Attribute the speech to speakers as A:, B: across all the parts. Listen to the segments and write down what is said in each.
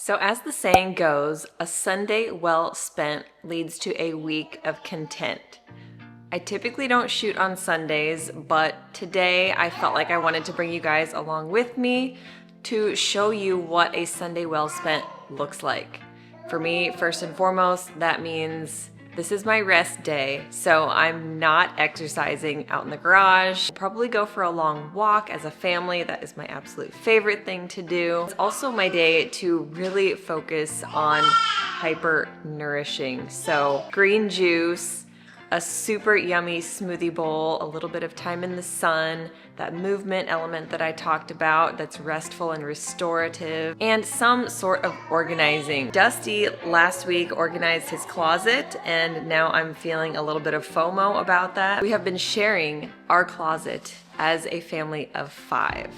A: So as the saying goes, a Sunday well spent leads to a week of content. I typically don't shoot on Sundays, but today I felt like I wanted to bring you guys along with me to show you what a Sunday well spent looks like. For me, first and foremost, that means this is my rest day, so I'm not exercising out in the garage. I'll probably go for a long walk as a family. That is my absolute favorite thing to do. It's also my day to really focus on hyper nourishing. So green juice, a super yummy smoothie bowl, a little bit of time in the sun, that movement element that I talked about that's restful and restorative, and some sort of organizing. Dusty last week organized his closet, and now I'm feeling a little bit of FOMO about that. We have been sharing our closet as a family of 5.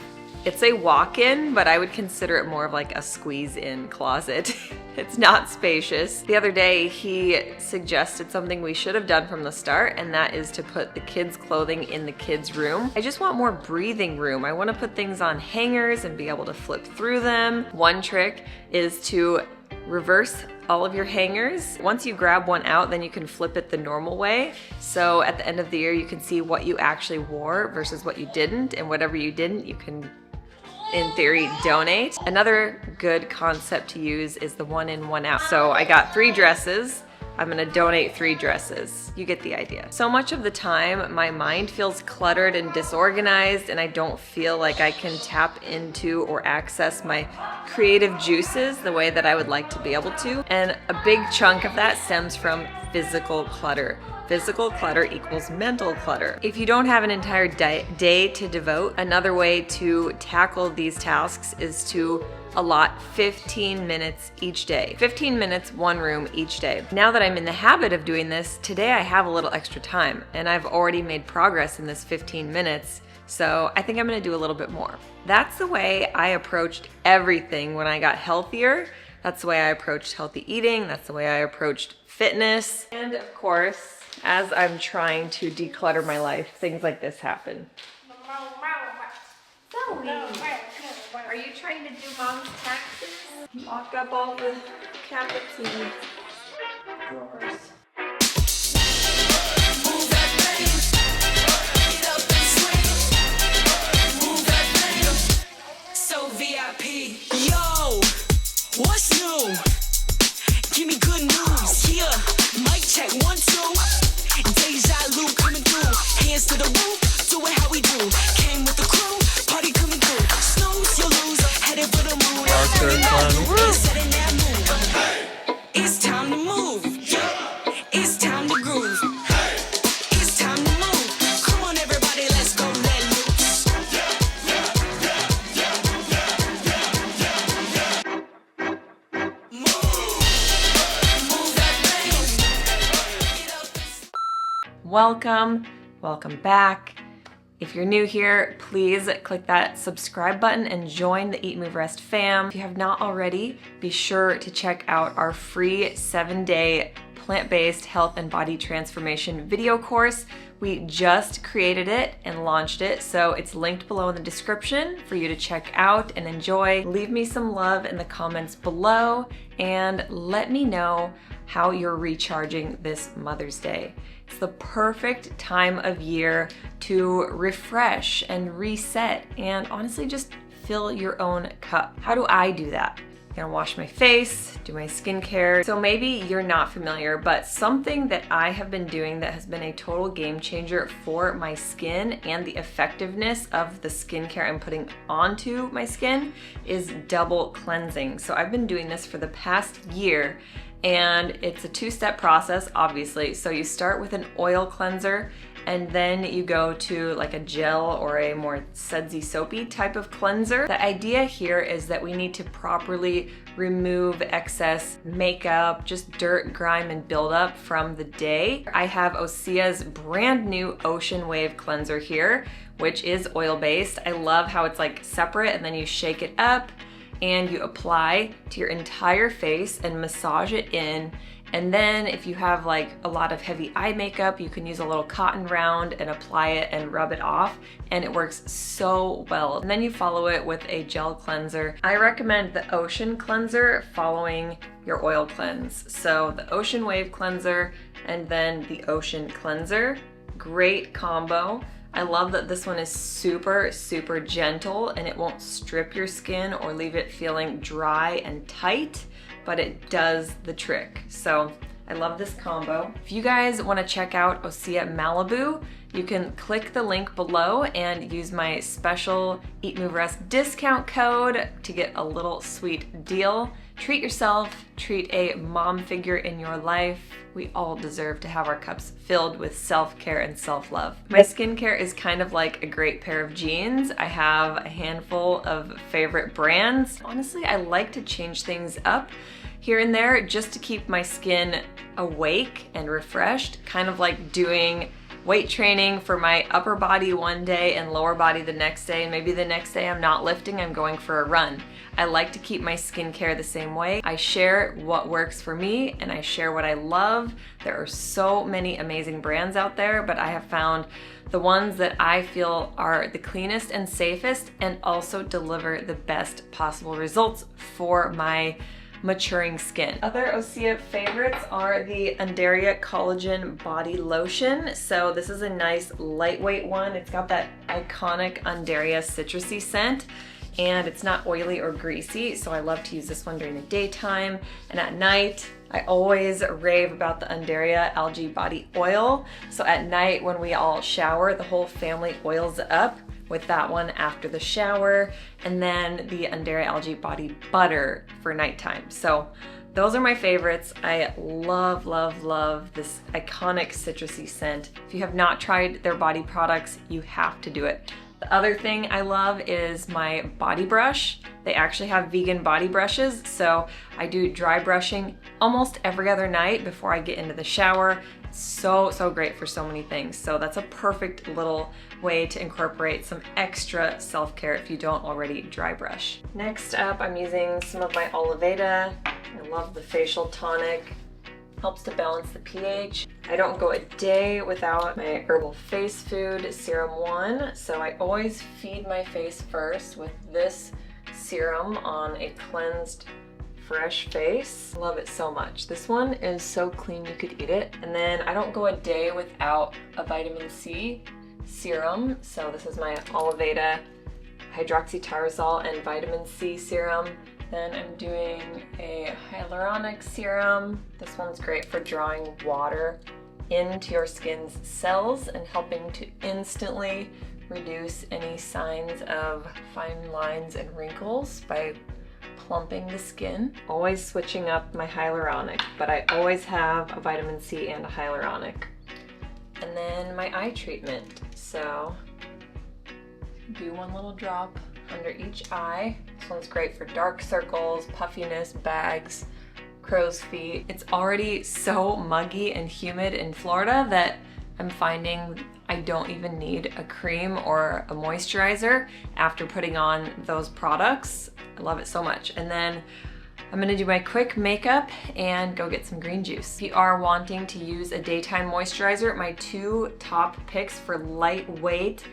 A: It's a walk-in, but I would consider it more of like a squeeze-in closet. It's not spacious. The other day, he suggested something we should have done from the start, and that is to put the kids' clothing in the kids' room. I just want more breathing room. I want to put things on hangers and be able to flip through them. One trick is to reverse all of your hangers. Once you grab one out, then you can flip it the normal way. So at the end of the year, you can see what you actually wore versus what you didn't, and whatever you didn't, you can, in theory, donate. Another good concept to use is the 1 in, 1 out. So I got 3 dresses. I'm gonna donate 3 dresses. You get the idea. So much of the time, my mind feels cluttered and disorganized, and I don't feel like I can tap into or access my creative juices the way that I would like to be able to. And a big chunk of that stems from physical clutter. Physical clutter equals mental clutter. If you don't have an entire day to devote, another way to tackle these tasks is to allot 15 minutes each day. 15 minutes, 1 room each day. Now that I'm in the habit of doing this, today I have a little extra time, and I've already made progress in this 15 minutes, so I think I'm gonna do a little bit more. That's the way I approached everything when I got healthier. That's the way I approached healthy eating. That's the way I approached fitness. And of course, as I'm trying to declutter my life, things like this happen. Zoe, are you trying to do mom's taxes? Lock up all the cabinets and drawers.
B: So VIP, yo, what's new? Give me good news, yeah. Mic check 1, 2. Deja vu coming through. Hands to the roof, do it how we do. Came with the crew, party coming through. Snooze, you lose, headed for the moon. Setting that mood. It's time to move, yeah. It's time to groove. It's time to move. Come on, everybody, let's go let loose.
A: Welcome back. If you're new here, please click that subscribe button and join the EatMoveRest fam. If you have not already, be sure to check out our free 7-day plant-based health and body transformation video course. We just created it and launched it, so it's linked below in the description for you to check out and enjoy. Leave me some love in the comments below and let me know how you're recharging this Mother's Day. It's the perfect time of year to refresh and reset and honestly just fill your own cup. How do I do that? I'm gonna wash my face, do my skincare. So maybe you're not familiar, but something that I have been doing that has been a total game changer for my skin and the effectiveness of the skincare I'm putting onto my skin is double cleansing. So I've been doing this for the past year, and it's a 2-step process, obviously. So you start with an oil cleanser, and then you go to like a gel or a more sudsy soapy type of cleanser. The idea here is that we need to properly remove excess makeup, just dirt, grime, and buildup from the day. I have Osea's brand new Ocean Wave cleanser here, which is oil-based. I love how it's like separate and then you shake it up, and you apply to your entire face and massage it in. And then if you have like a lot of heavy eye makeup, you can use a little cotton round and apply it and rub it off, and it works so well. And then you follow it with a gel cleanser. I recommend the Ocean Cleanser following your oil cleanse. So the Ocean Wave Cleanser and then the Ocean Cleanser, great combo. I love that this one is super, super gentle and it won't strip your skin or leave it feeling dry and tight, but it does the trick. So I love this combo. If you guys want to check out Osea Malibu, you can click the link below and use my special EatMoveRest discount code to get a little sweet deal. Treat yourself, treat a mom figure in your life. We all deserve to have our cups filled with self-care and self-love. My skincare is kind of like a great pair of jeans. I have a handful of favorite brands. Honestly, I like to change things up here and there just to keep my skin awake and refreshed, kind of like doing weight training for my upper body one day and lower body the next day, and maybe the next day I'm not lifting, I'm going for a run. I like to keep my skincare the same way. I share what works for me and I share what I love. There are so many amazing brands out there, but I have found the ones that I feel are the cleanest and safest and also deliver the best possible results for my maturing skin. Other Osea favorites are the Undaria Collagen Body Lotion. So this is a nice lightweight one. It's got that iconic Undaria citrusy scent, and it's not oily or greasy, so I love to use this one during the daytime. And at night, I always rave about the Undaria Algae Body Oil. So at night when we all shower, the whole family oils up with that one after the shower, and then the Undaria Algae Body Butter for nighttime. So those are my favorites. I love, love, love this iconic citrusy scent. If you have not tried their body products, you have to do it. The other thing I love is my body brush. They actually have vegan body brushes, so I do dry brushing almost every other night before I get into the shower. It's so, so great for so many things. So that's a perfect little way to incorporate some extra self-care if you don't already dry brush. Next up, I'm using some of my Oliveda. I love the facial tonic. Helps to balance the pH. I don't go a day without my herbal face food serum one, so I always feed my face first with this serum on a cleansed, fresh face. Love it so much. This one is so clean you could eat it. And then I don't go a day without a vitamin C serum, so this is my Oliveda hydroxytyrosol and vitamin C serum. Then I'm doing a hyaluronic serum. This one's great for drawing water into your skin's cells and helping to instantly reduce any signs of fine lines and wrinkles by plumping the skin. Always switching up my hyaluronic, but I always have a vitamin C and a hyaluronic. And then my eye treatment. So do one little drop under each eye. This one's great for dark circles, puffiness, bags, crow's feet. It's already so muggy and humid in Florida that I'm finding I don't even need a cream or a moisturizer after putting on those products. I love it so much. And then I'm gonna do my quick makeup and go get some green juice. If you are wanting to use a daytime moisturizer, my two top picks for lightweight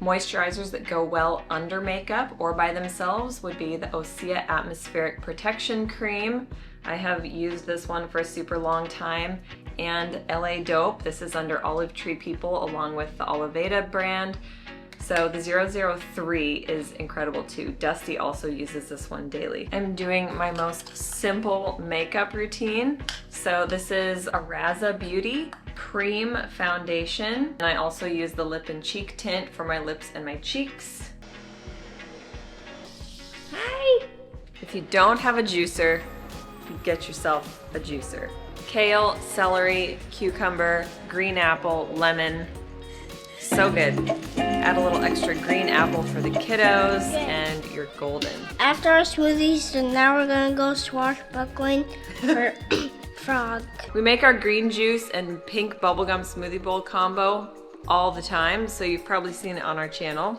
A: moisturizers that go well under makeup or by themselves would be the Osea Atmospheric Protection Cream. I have used this one for a super long time, and LA Dope. This is under Olive Tree People along with the Oliveda brand. So the 003 is incredible too. Dusty also uses this one daily. I'm doing my most simple makeup routine. So this is a Raza Beauty cream foundation. And I also use the lip and cheek tint for my lips and my cheeks. Hi! If you don't have a juicer, get yourself a juicer. Kale, celery, cucumber, green apple, lemon. So good. Add a little extra green apple for the kiddos and you're golden.
C: After our smoothies, so now we're gonna go swashbuckling for frog.
A: We make our green juice and pink bubblegum smoothie bowl combo all the time, so you've probably seen it on our channel.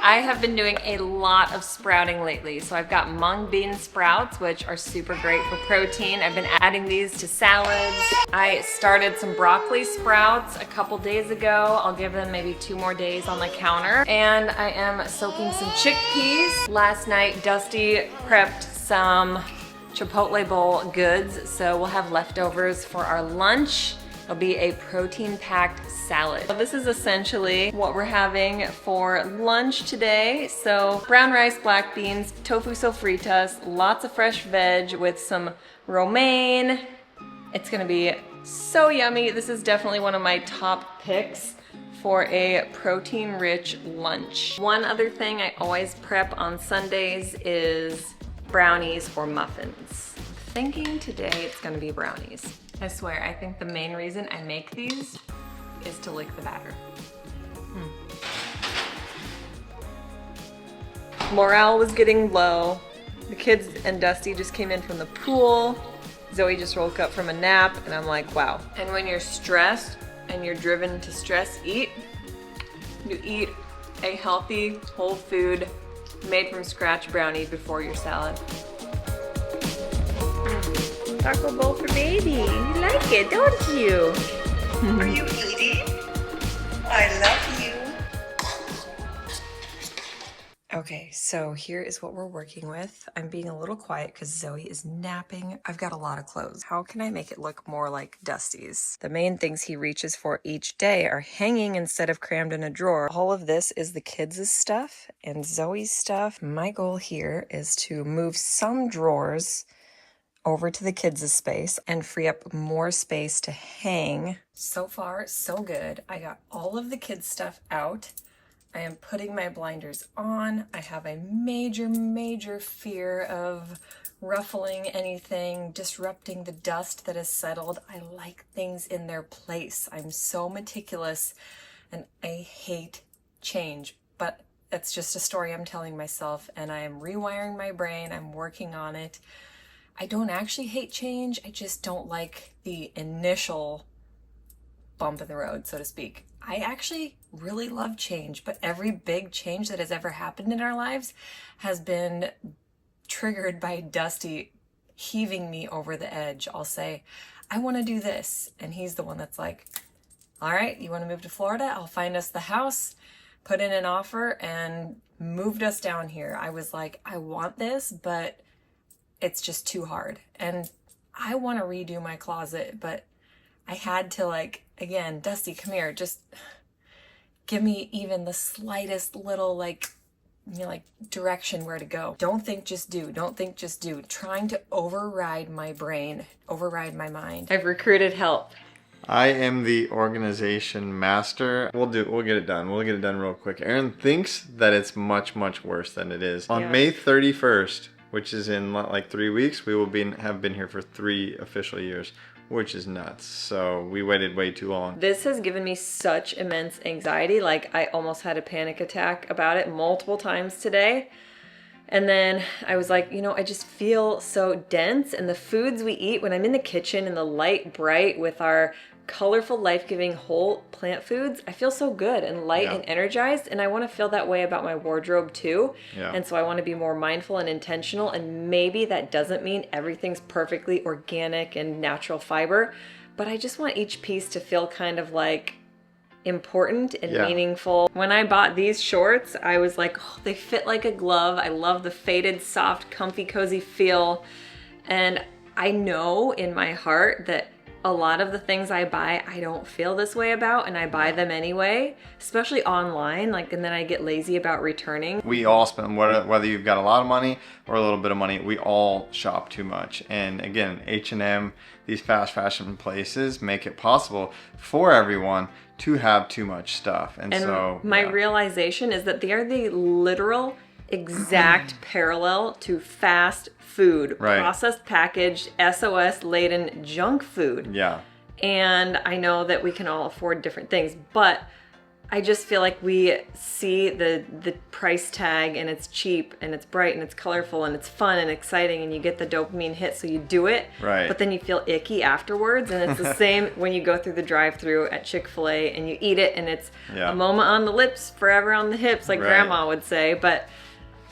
A: I have been doing a lot of sprouting lately. So I've got mung bean sprouts, which are super great for protein. I've been adding these to salads. I started some broccoli sprouts a couple days ago. I'll give them maybe 2 more days on the counter. And I am soaking some chickpeas. Last night, Dusty prepped some Chipotle Bowl goods, so we'll have leftovers for our lunch. It'll be a protein-packed salad. So this is essentially what we're having for lunch today. So brown rice, black beans, tofu sofritas, lots of fresh veg with some romaine. It's gonna be so yummy. This is definitely one of my top picks for a protein-rich lunch. One other thing I always prep on Sundays is brownies or muffins. I'm thinking today it's gonna be brownies. I swear, I think the main reason I make these is to lick the batter. Morale was getting low. The kids and Dusty just came in from the pool. Zoe just woke up from a nap, and I'm like, wow. And when you're stressed and you're driven to stress eat, you eat a healthy, whole food, made from scratch brownie before your salad. Taco bowl for baby. You like it, don't you?
D: Are you eating? I love you.
A: Okay, so here is what we're working with. I'm being a little quiet because Zoe is napping. I've got a lot of clothes. How can I make it look more like Dusty's? The main things he reaches for each day are hanging instead of crammed in a drawer. All of this is the kids' stuff and Zoe's stuff. My goal here is to move some drawers over to the kids' space and free up more space to hang. So far, so good. I got all of the kids' stuff out. I am putting my blinders on. I have a major fear of ruffling anything, disrupting the dust that has settled. I like things in their place. I'm so meticulous and I hate change, but that's just a story I'm telling myself and I am rewiring my brain. I'm working on it. I don't actually hate change. I just don't like the initial bump in the road, so to speak. I actually really love change, but every big change that has ever happened in our lives has been triggered by Dusty heaving me over the edge. I'll say, I want to do this. And he's the one that's like, all right, you want to move to Florida? I'll find us the house, put in an offer, and moved us down here. I was like, I want this, but it's just too hard. And I want to redo my closet, but I had to like, again, Dusty, come here, just give me even the slightest little like direction where to go. Don't think, just do. Don't think, just do. Trying to override my brain, override my mind. I've recruited help.
E: I am the organization master. We'll get it done. We'll get it done real quick. Erin thinks that it's much worse than it is. On May 31st, which is in like 3 weeks, we will have been here for 3 official years, which is nuts. So we waited way too long.
A: This has given me such immense anxiety. Like I almost had a panic attack about it multiple times today. And then I was like, I just feel so dense. And the foods we eat when I'm in the kitchen in the light bright with our colorful, life-giving whole plant foods, I feel so good and light and energized, and I want to feel that way about my wardrobe too. And so I want to be more mindful and intentional, and maybe that doesn't mean everything's perfectly organic and natural fiber, but I just want each piece to feel kind of like important and meaningful. When I bought these shorts, I was like, oh, they fit like a glove. I love the faded, soft, comfy, cozy feel, and I know in my heart that a lot of the things I buy, I don't feel this way about, and I buy them anyway, especially online, and then I get lazy about returning.
E: We all spend, whether you've got a lot of money or a little bit of money, we all shop too much. And again, H&M, these fast fashion places make it possible for everyone to have too much stuff. And so
A: my realization is that they are the literal exact parallel to fast food, processed, packaged, SOS laden junk food. And I know that we can all afford different things, but I just feel like we see the price tag and it's cheap and it's bright and it's colorful and it's fun and exciting and you get the dopamine hit, so you do it.
E: Right.
A: But then you feel icky afterwards, and it's the same when you go through the drive-thru at Chick-fil-A and you eat it and it's a moment on the lips, forever on the hips, like Grandma would say. But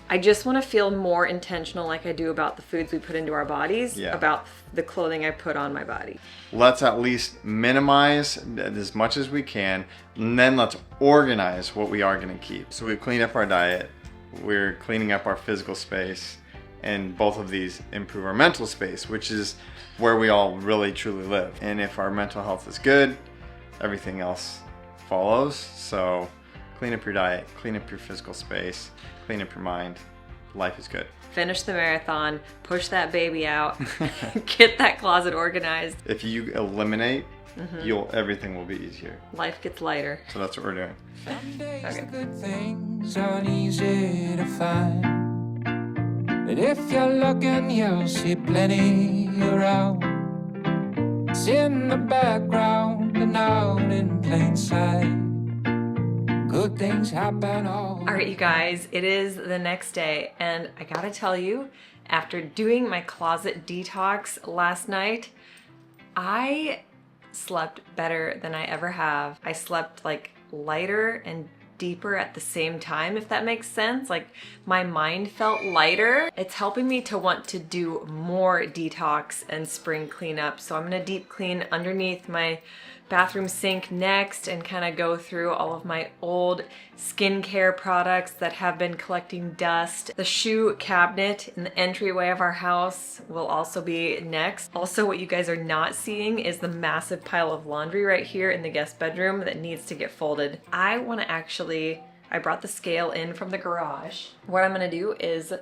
A: I just want to feel more intentional, like I do about the foods we put into our bodies, about the clothing I put on my body.
E: Let's at least minimize as much as we can, and then let's organize what we are going to keep. So we've cleaned up our diet, we're cleaning up our physical space, and both of these improve our mental space, which is where we all really truly live. And if our mental health is good, everything else follows. So clean up your diet, clean up your physical space, clean up your mind. Life is good.
A: Finish the marathon, push that baby out, get that closet organized.
E: If you eliminate, everything will be easier.
A: Life gets lighter.
E: So that's what we're doing.
B: Some days the good things aren't easy to find, but if you're looking, you'll see plenty around. It's in the background and out in plain sight. Good things happen all
A: right, you guys, it is the next day, and I gotta tell you, after doing my closet detox last night, I slept better than I ever have. I slept like lighter and deeper at the same time, if that makes sense. Like my mind felt lighter. It's helping me to want to do more detox and spring cleanup. So I'm gonna deep clean underneath my bathroom sink next and kind of go through all of my old skincare products that have been collecting dust. The shoe cabinet in the entryway of our house will also be next. Also, what you guys are not seeing is the massive pile of laundry right here in the guest bedroom that needs to get folded. I brought the scale in from the garage. What I'm gonna do is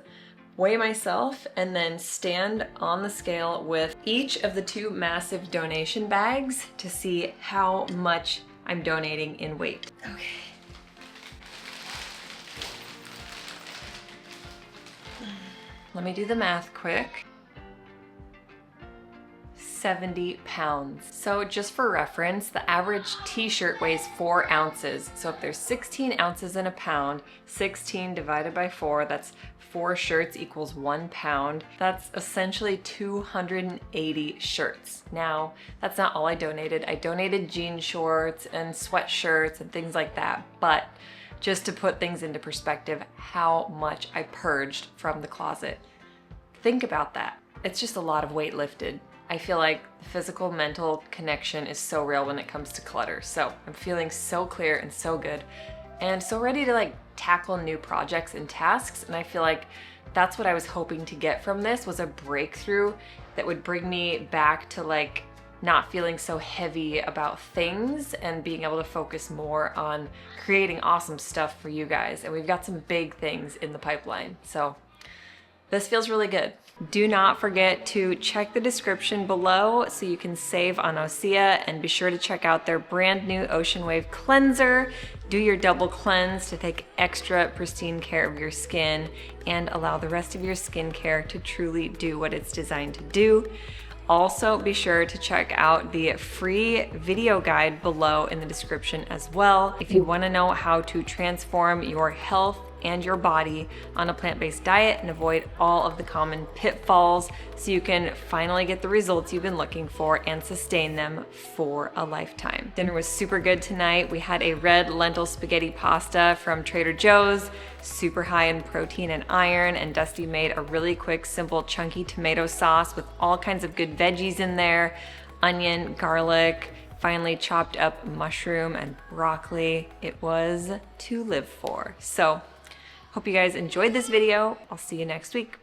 A: weigh myself and then stand on the scale with each of the 2 massive donation bags to see how much I'm donating in weight. Okay. Let me do the math quick. 70 pounds. So just for reference, the average t-shirt weighs 4 ounces. So if there's 16 ounces in a pound, 16 divided by 4, that's 4 shirts equals 1 pound. That's essentially 280 shirts. Now, that's not all I donated. I donated jean shorts and sweatshirts and things like that. But just to put things into perspective, how much I purged from the closet. Think about that. It's just a lot of weight lifted. I feel like the physical mental connection is so real when it comes to clutter. So I'm feeling so clear and so good and so ready to like tackle new projects and tasks. And I feel like that's what I was hoping to get from this, was a breakthrough that would bring me back to like not feeling so heavy about things and being able to focus more on creating awesome stuff for you guys. And we've got some big things in the pipeline. So this feels really good. Do not forget to check the description below so you can save on Osea, and be sure to check out their brand new Ocean Wave Cleanser. Do your double cleanse to take extra pristine care of your skin and allow the rest of your skincare to truly do what it's designed to do. Also, be sure to check out the free video guide below in the description as well if you want to know how to transform your health and your body on a plant-based diet and avoid all of the common pitfalls so you can finally get the results you've been looking for and sustain them for a lifetime. Dinner was super good tonight. We had a red lentil spaghetti pasta from Trader Joe's, super high in protein and iron, and Dusty made a really quick, simple, chunky tomato sauce with all kinds of good veggies in there, onion, garlic, finely chopped up mushroom and broccoli. It was to live for. So, hope you guys enjoyed this video. I'll see you next week.